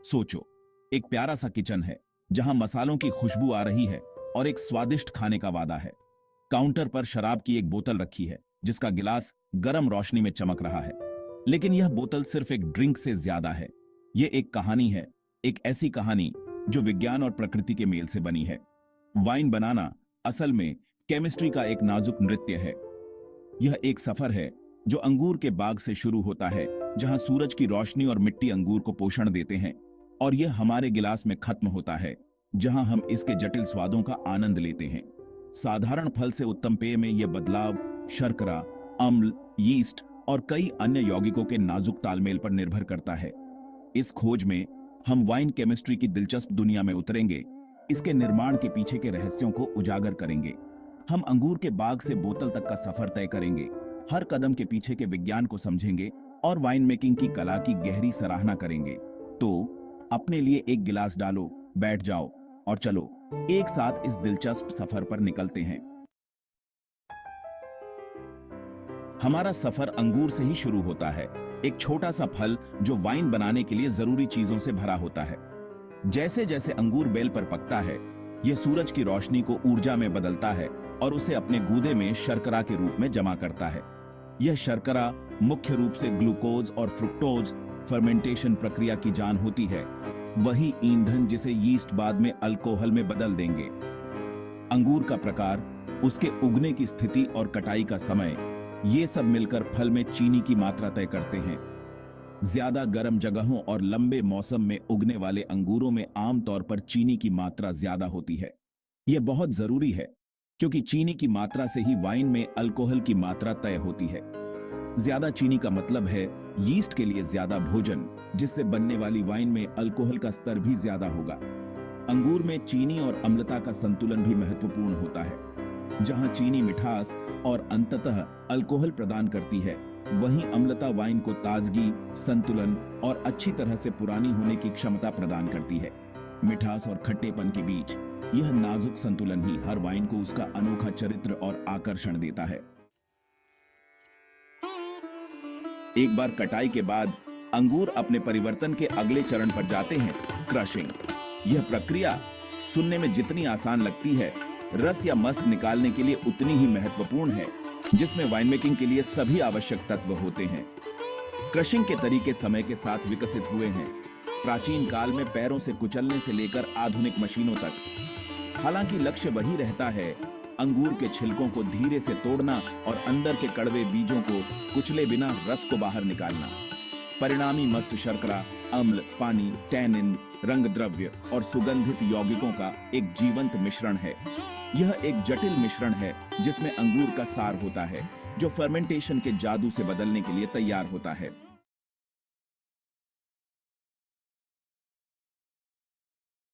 सोचो, एक प्यारा सा किचन है जहां मसालों की खुशबू आ रही है और एक स्वादिष्ट खाने का वादा है। काउंटर पर शराब की एक बोतल रखी है जिसका गिलास गर्म रोशनी में चमक रहा है। लेकिन यह बोतल सिर्फ एक ड्रिंक से ज्यादा है। यह एक कहानी है, एक ऐसी कहानी जो विज्ञान और प्रकृति के मेल से बनी है। वाइन बनाना असल में केमिस्ट्री का एक नाजुक नृत्य है। यह एक सफर है जो अंगूर के बाग से शुरू होता है, जहां सूरज की रोशनी और मिट्टी अंगूर को पोषण देते हैं, और यह हमारे गिलास में खत्म होता है, जहां हम इसके जटिल स्वादों का आनंद लेते हैं। साधारण फल से उत्तम पेय में यह बदलाव शर्करा, अम्ल, यीस्ट और कई अन्य यौगिकों के नाजुक तालमेल पर निर्भर करता है। इस खोज में हम वाइन केमिस्ट्री की दिलचस्प दुनिया में उतरेंगे, इसके निर्माण के पीछे के रहस्यों को उजागर करेंगे। हम अंगूर के बाग से बोतल तक का सफर तय करेंगे, हर कदम के पीछे के विज्ञान को समझेंगे और वाइन मेकिंग की कला की गहरी सराहना करेंगे। तो अपने लिए एक गिलास डालो, बैठ जाओ और चलो एक साथ इस दिलचस्प सफर पर निकलते हैं। हमारा सफर अंगूर से ही शुरू होता है, एक छोटा सा फल जो वाइन बनाने के लिए जरूरी चीजों से भरा होता है। जैसे जैसे अंगूर बेल पर पकता है, यह सूरज की रोशनी को ऊर्जा में बदलता है और उसे अपने गूदे में शर्करा के रूप में जमा करता है। यह शर्करा मुख्य रूप से ग्लूकोज और फ्रुक्टोज फर्मेंटेशन प्रक्रिया की जान होती है, वही ईंधन जिसे यीस्ट बाद में अल्कोहल में बदल देंगे। अंगूर का प्रकार, उसके उगने की स्थिति और कटाई का समय, ये सब मिलकर फल में चीनी की मात्रा तय करते हैं। ज्यादा गर्म जगहों और लंबे मौसम में उगने वाले अंगूरों में आमतौर पर चीनी की मात्रा ज्यादा होती है। यह बहुत जरूरी है क्योंकि चीनी की मात्रा से ही वाइन में अल्कोहल की मात्रा तय होती है। ज्यादा चीनी का मतलब है यीस्ट के लिए ज्यादा भोजन, जिससे बनने वाली वाइन में अल्कोहल का स्तर भी ज्यादा होगा। अंगूर में चीनी और अम्लता का संतुलन भी महत्वपूर्ण होता है। जहां चीनी मिठास और अंततः अल्कोहल प्रदान करती है, वहीं अम्लता वाइन को ताजगी, संतुलन और अच्छी तरह से पुरानी होने की क्षमता प्रदान करती है। मिठास और खट्टेपन के बीच यह नाजुक संतुलन ही हर वाइन को उसका अनोखा चरित्र और आकर्षण देता है। एक बार कटाई के बाद अंगूर अपने परिवर्तन के अगले चरण पर जाते हैं, क्रशिंग। यह प्रक्रिया सुनने में जितनी आसान लगती है, रस या मस्त निकालने के लिए उतनी ही महत्वपूर्ण है, जिसमें वाइन मेकिंग के लिए सभी आवश्यक तत्व होते हैं। क्रशिंग के तरीके समय के साथ विकसित हुए हैं, प्राचीन काल में पैरों से कुचलने से लेकर आधुनिक मशीनों तक। हालांकि लक्ष्य वही रहता है, अंगूर के छिलकों को धीरे से तोड़ना और अंदर के कड़वे बीजों को कुचले बिना रस को बाहर निकालना। परिणामी मस्त शर्करा, अम्ल, पानी, टैनिन, रंग द्रव्य और सुगंधित यौगिकों का एक जीवंत मिश्रण है। यह एक जटिल मिश्रण है जिसमें अंगूर का सार होता है, जो फर्मेंटेशन के जादू से बदलने के लिए तैयार होता है।